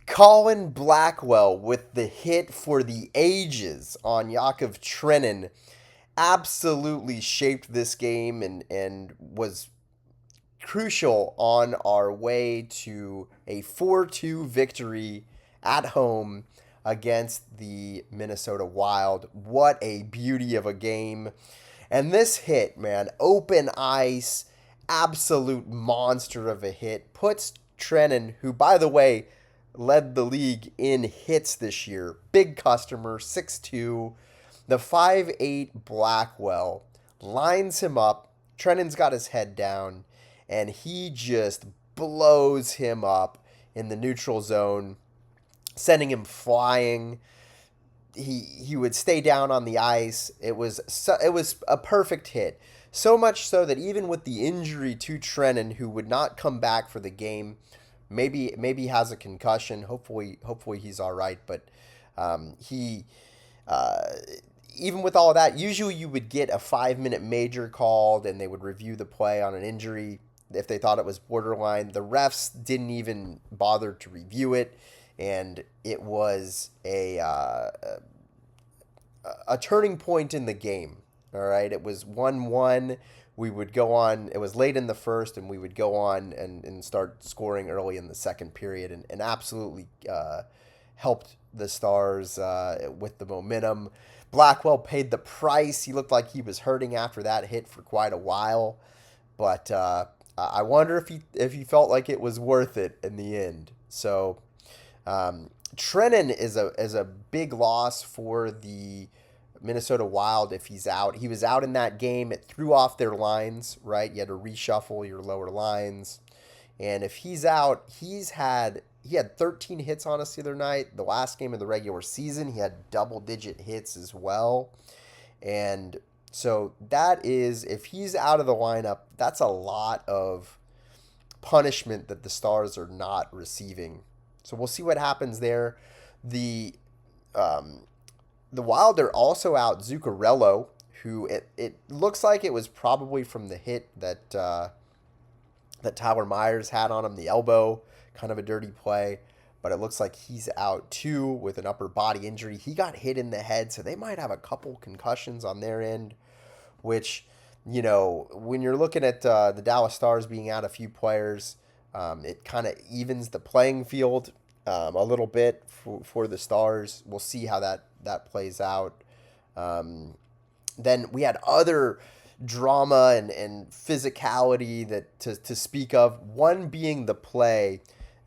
Colin Blackwell with the hit for the ages on Yakov Trenin absolutely shaped this game and was crucial on our way to a 4-2 victory at home against the Minnesota Wild. What a beauty of a game. And this hit, man, open ice, absolute monster of a hit, puts Trenin, who, by the way, led the league in hits this year, big customer, 6'2". The 5'8" Blackwell lines him up. Trenin's got his head down, and he just blows him up in the neutral zone, sending him flying. He would stay down on the ice. It was a perfect hit. So much so that even with the injury to Trenin, who would not come back for the game, maybe has a concussion. Hopefully he's all right. But he uh, even with all of that, usually you would get a 5-minute major called, and they would review the play on an injury if they thought it was borderline. The refs didn't even bother to review it, and it was a turning point in the game. All right, it was 1-1. We would go on. It was late in the first, and we would go on and start scoring early in the second period, and absolutely helped the Stars with the momentum. Blackwell paid the price. He looked like he was hurting after that hit for quite a while, but I wonder if he felt like it was worth it in the end. So Trenin is a big loss for the Minnesota Wild if he's out. He was out in that game. It threw off their lines, right? You had to reshuffle your lower lines. And if he's out, he had 13 hits on us the other night. The last game of the regular season, he had double-digit hits as well. And so that is, if he's out of the lineup, that's a lot of punishment that the Stars are not receiving. So we'll see what happens there. The um, the Wild are also out Zuccarello, who it looks like it was probably from the hit that Tyler Myers had on him, the elbow, kind of a dirty play. But it looks like he's out too with an upper body injury. He got hit in the head, so they might have a couple concussions on their end, which, when you're looking at the Dallas Stars being out a few players, it kind of evens the playing field a little bit for the Stars. We'll see how that plays out. Then we had other drama and physicality that to speak of. One being the play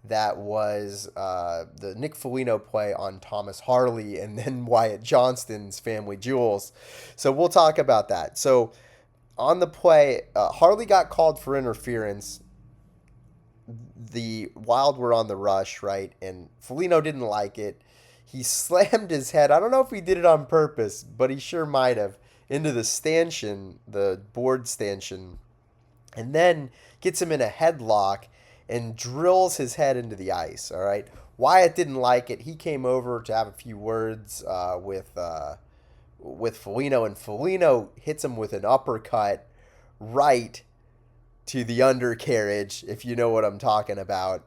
that was the Nick Foligno play on Thomas Harley, and then Wyatt Johnston's family jewels. So we'll talk about that. So on the play, Harley got called for interference. The Wild were on the rush, right? And Foligno didn't like it. He slammed his head. I don't know if he did it on purpose, but he sure might have, into the stanchion, the board stanchion, and then gets him in a headlock and drills his head into the ice. All right. Wyatt didn't like it. He came over to have a few words with Foligno, and Foligno hits him with an uppercut right to the undercarriage, if you know what I'm talking about.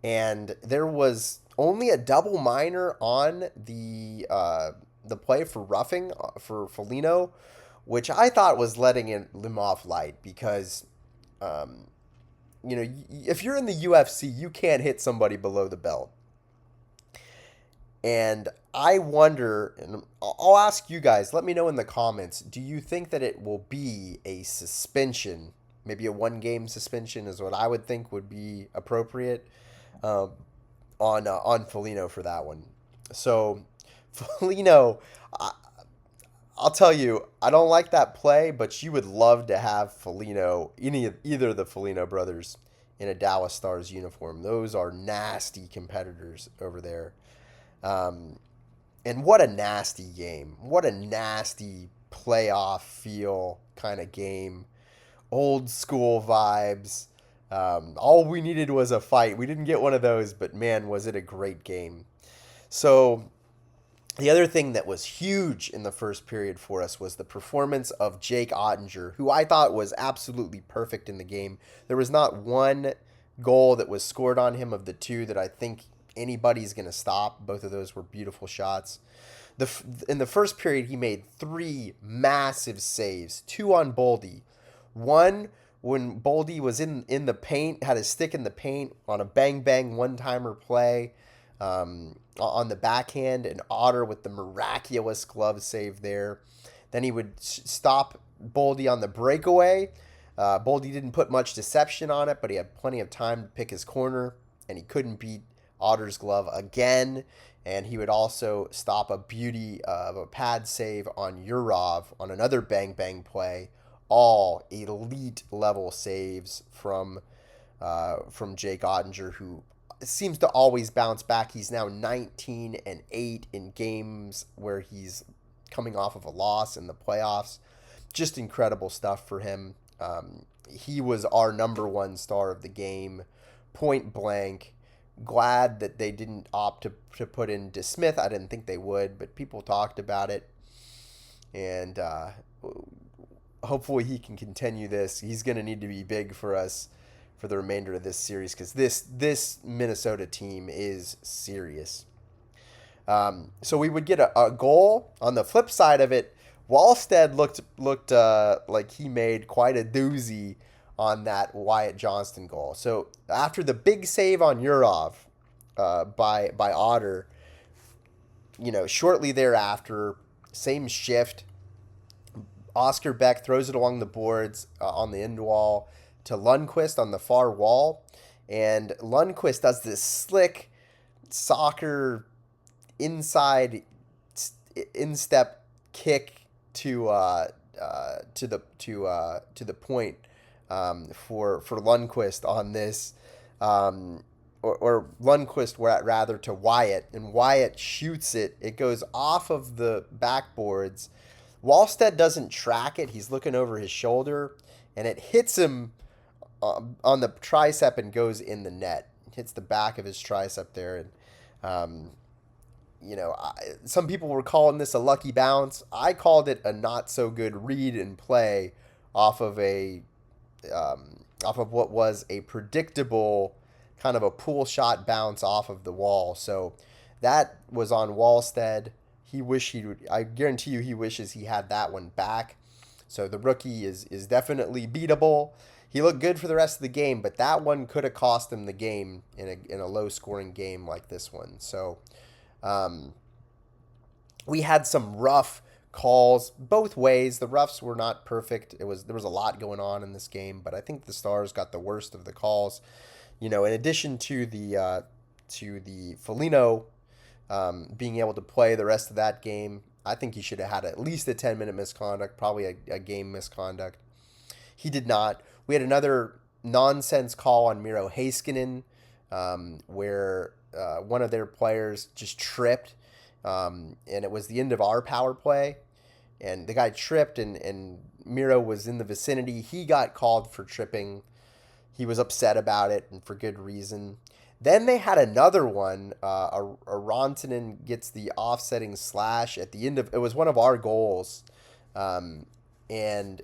And there was only a double minor on the play for roughing for Foligno, which I thought was letting him off light because, if you're in the UFC, you can't hit somebody below the belt. And I wonder, and I'll ask you guys, let me know in the comments, do you think that it will be a suspension? Maybe a 1-game suspension is what I would think would be appropriate um, on Foligno for that one. So Foligno, I'll tell you, I don't like that play, but you would love to have Foligno, either of the Foligno brothers, in a Dallas Stars uniform. Those are nasty competitors over there. And what a nasty game. What a nasty playoff feel kind of game. Old school vibes. All we needed was a fight. We didn't get one of those, but man, was it a great game. So the other thing that was huge in the first period for us was the performance of Jake Oettinger, who I thought was absolutely perfect in the game. There was not one goal that was scored on him of the two that I think anybody's going to stop. Both of those were beautiful shots. In the first period, he made 3 massive saves, 2 on Boldy. One when Boldy was in the paint, had his stick in the paint on a bang-bang one-timer play on the backhand, and Otter with the miraculous glove save there. Then he would stop Boldy on the breakaway. Boldy didn't put much deception on it, but he had plenty of time to pick his corner, and he couldn't beat Otter's glove again. And he would also stop a beauty of a pad save on Yurov on another bang-bang play. All elite level saves from Jake Oettinger, who seems to always bounce back. He's now 19-8 in games where he's coming off of a loss in the playoffs. Just incredible stuff for him. He was our number 1 star of the game, point blank. Glad that they didn't opt to put in DeSmith. I didn't think they would, but people talked about it. And hopefully he can continue this. He's going to need to be big for us for the remainder of this series, because this Minnesota team is serious. So we would get a goal. On the flip side of it, Wallstead looked like he made quite a doozy on that Wyatt Johnston goal. So after the big save on Yurov by Otter, shortly thereafter, same shift, Oscar Beck throws it along the boards on the end wall to Lundqvist on the far wall, and Lundqvist does this slick soccer inside instep kick to the point for Lundqvist on this, or Lundqvist rather to Wyatt, and Wyatt shoots it. It goes off of the backboards. Wallstead doesn't track it. He's looking over his shoulder, and it hits him on the tricep and goes in the net. It hits the back of his tricep there, and some people were calling this a lucky bounce. I called it a not so good read and play off of what was a predictable kind of a pool shot bounce off of the wall. So that was on Wallstead. I guarantee you he wishes he had that one back. So the rookie is definitely beatable. He looked good for the rest of the game, but that one could have cost him the game in a low scoring game like this one. So we had some rough calls both ways. The roughs were not perfect. There was a lot going on in this game, but I think the Stars got the worst of the calls. In addition to the Foligno being able to play the rest of that game, I think he should have had at least a 10-minute misconduct, probably a game misconduct. He did not. We had another nonsense call on Miro Heiskanen, where one of their players just tripped, and it was the end of our power play, and the guy tripped, and Miro was in the vicinity. He got called for tripping. He was upset about it, and for good reason. Then they had another one. A Rantanen gets the offsetting slash at the end of it. Was one of our goals, and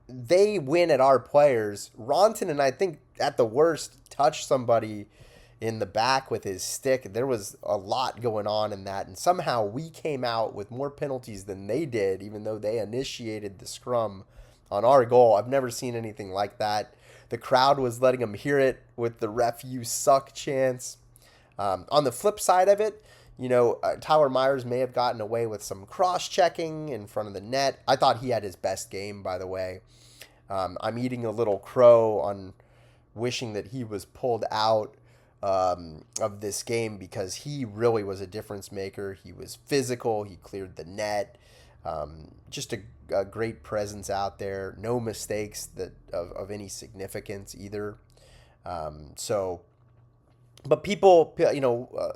they win at our players. Rantanen, I think, at the worst, touched somebody in the back with his stick. There was a lot going on in that, and somehow we came out with more penalties than they did, even though they initiated the scrum on our goal. I've never seen anything like that. The crowd was letting them hear it with the "ref, you suck" chants. On the flip side of it, Tyler Myers may have gotten away with some cross-checking in front of the net. I thought he had his best game, by the way. I'm eating a little crow on wishing that he was pulled out of this game, because he really was a difference maker. He was physical. He cleared the net. Just a great presence out there. No mistakes of any significance either. But people,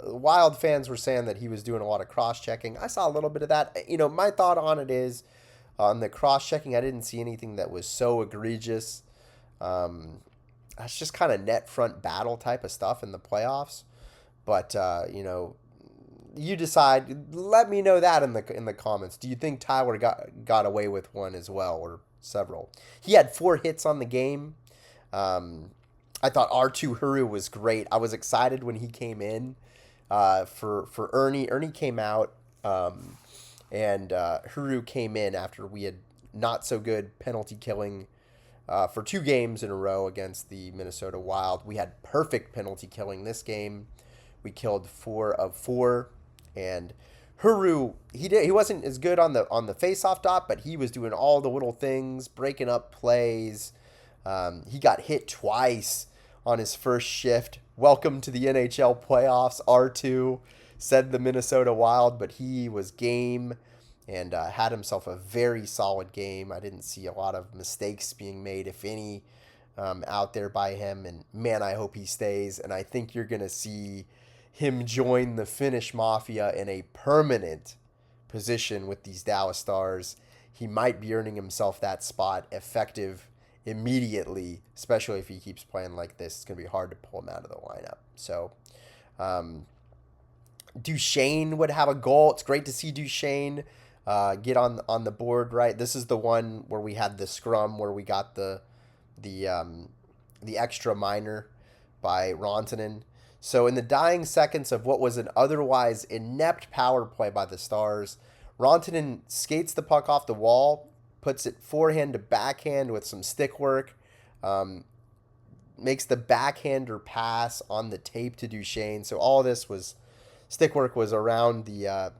Wild fans were saying that he was doing a lot of cross-checking. I saw a little bit of that. My thought on it is, on the cross-checking, I didn't see anything that was so egregious. That's just kind of net front battle type of stuff in the playoffs. But, you decide. Let me know that in the comments. Do you think Tyler got away with one as well, or several? He had 4 hits on the game. I thought R2 Huru was great. I was excited when he came in for Ernie. Ernie came out, and Huru came in after we had not so good penalty killing for 2 games in a row against the Minnesota Wild. We had perfect penalty killing this game. We killed 4 of 4, and Huru he wasn't as good on the faceoff dot, but he was doing all the little things, breaking up plays. He got hit twice on his first shift. Welcome to the NHL playoffs, R2, said the Minnesota Wild, but he was game and had himself a very solid game. I didn't see a lot of mistakes being made, if any, out there by him. And man, I hope he stays. And I think you're going to see him join the Finnish Mafia in a permanent position with these Dallas Stars. He might be earning himself that spot effective immediately, especially if he keeps playing like this. It's going to be hard to pull him out of the lineup. So, Duchene would have a goal. It's great to see Duchene get on the board, right? This is the one where we had the scrum where we got the extra minor by Rantanen. So in the dying seconds of what was an otherwise inept power play by the Stars, Rantanen skates the puck off the wall, puts it forehand to backhand with some stick work, makes the backhander pass on the tape to Duchene. So all this was stick work was around the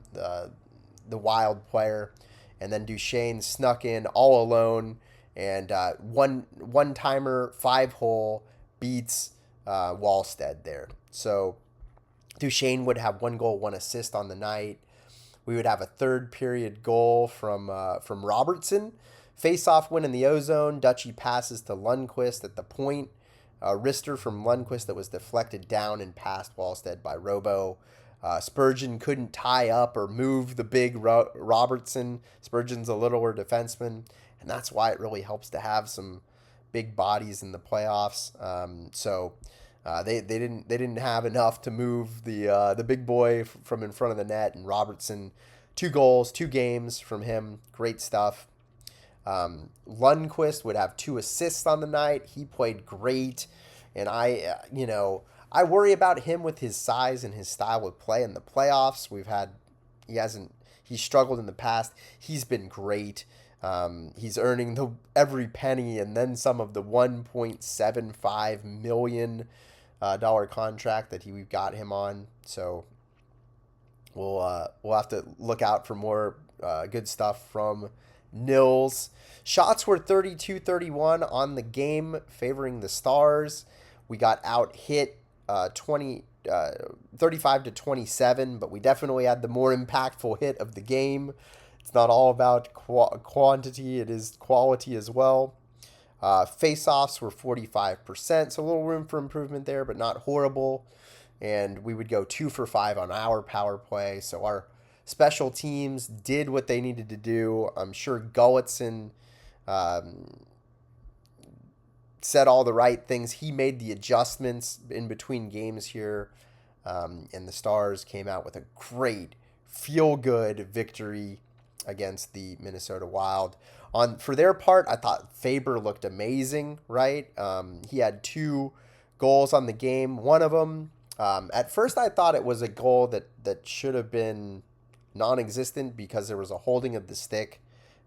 Wild player, and then Duchene snuck in all alone, and one timer 5-hole beats Wallstead there. So Duchene would have 1 goal, 1 assist on the night. We would have a third period goal from Robertson. Face-off win in the O-zone. Dutchie passes to Lundqvist at the point. Wrister from Lundqvist that was deflected down and past Wallstead by Robo. Spurgeon couldn't tie up or move the big Robertson. Spurgeon's a littler defenseman, and that's why it really helps to have some big bodies in the playoffs. They didn't have enough to move the big boy from in front of the net, and Robertson, 2 goals, 2 games from him, great stuff. Lundqvist would have 2 assists on the night. He played great, and I worry about him with his size and his style of play in the playoffs. He's struggled in the past. He's been great. He's earning every penny and then some of the $1.75 million contract that we've got him on. So we'll have to look out for more good stuff from Nils. Shots were 32-31 on the game, favoring the Stars. We got out hit 35-27, but we definitely had the more impactful hit of the game. It's not all about quantity, it is quality as well. Face-offs were 45%, so a little room for improvement there, but not horrible. And we would go 2 for 5 on our power play, so our special teams did what they needed to do. I'm sure Gulletson said all the right things. He made the adjustments in between games here, and the Stars came out with a great, feel-good victory against the Minnesota Wild. For their part, I thought Faber looked amazing, right? He had 2 goals on the game. One of them, at first I thought it was a goal that should have been non-existent because there was a holding of the stick,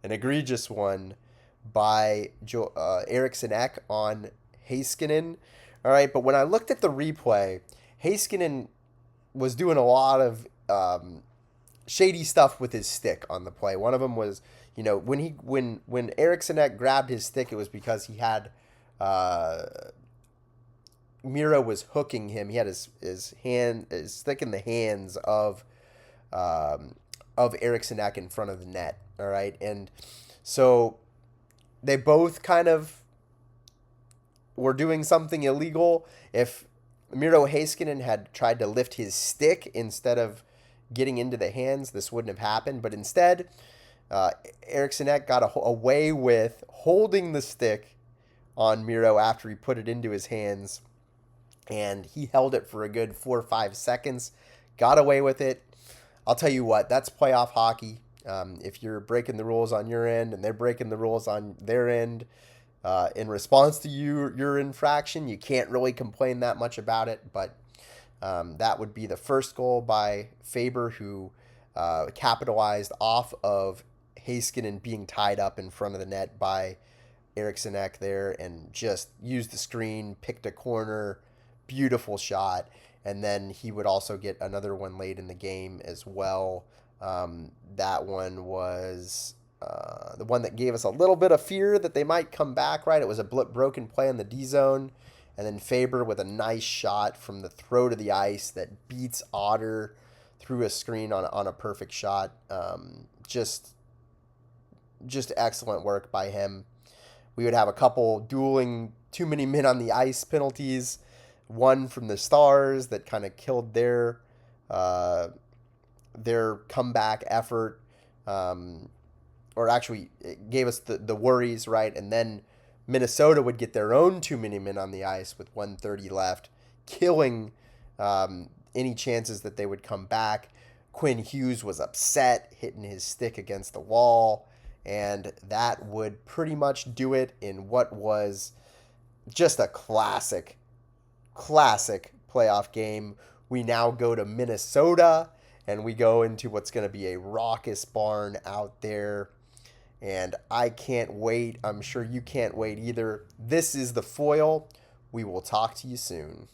an egregious one by Eriksson Ek on Heiskanen. All right, but when I looked at the replay, Heiskanen was doing a lot of shady stuff with his stick on the play. One of them was, when Eriksson Ek grabbed his stick, it was because he had Miro was hooking him. He had his stick in the hands of Eriksson Ek in front of the net. All right, and so they both kind of were doing something illegal. If Miro Heiskanen had tried to lift his stick instead of getting into the hands, this wouldn't have happened. But instead, Eriksson Ek got away with holding the stick on Miro after he put it into his hands, and he held it for a good 4 or 5 seconds, got away with it. I'll tell you what, that's playoff hockey. If you're breaking the rules on your end and they're breaking the rules on their end, in response to your infraction. You can't really complain that much about it, but that would be the first goal by Faber, who capitalized off of Heiskanen being tied up in front of the net by Eriksson Ek there and just used the screen, picked a corner, beautiful shot. And then he would also get another one late in the game as well. That one was the one that gave us a little bit of fear that they might come back, right? It was a broken play in the D zone. And then Faber with a nice shot from the throat of the ice that beats Otter through a screen on a perfect shot. Just excellent work by him. We would have a couple dueling too many men on the ice penalties. One from the Stars that kind of killed their comeback effort, or actually it gave us the worries, right? And then Minnesota would get their own too many men on the ice with 1:30 left, killing any chances that they would come back. Quinn Hughes was upset, hitting his stick against the wall, and that would pretty much do it in what was just a classic playoff game. We now go to Minnesota, and we go into what's going to be a raucous barn out there. And I can't wait. I'm sure you can't wait either. This is The Foil. We will talk to you soon.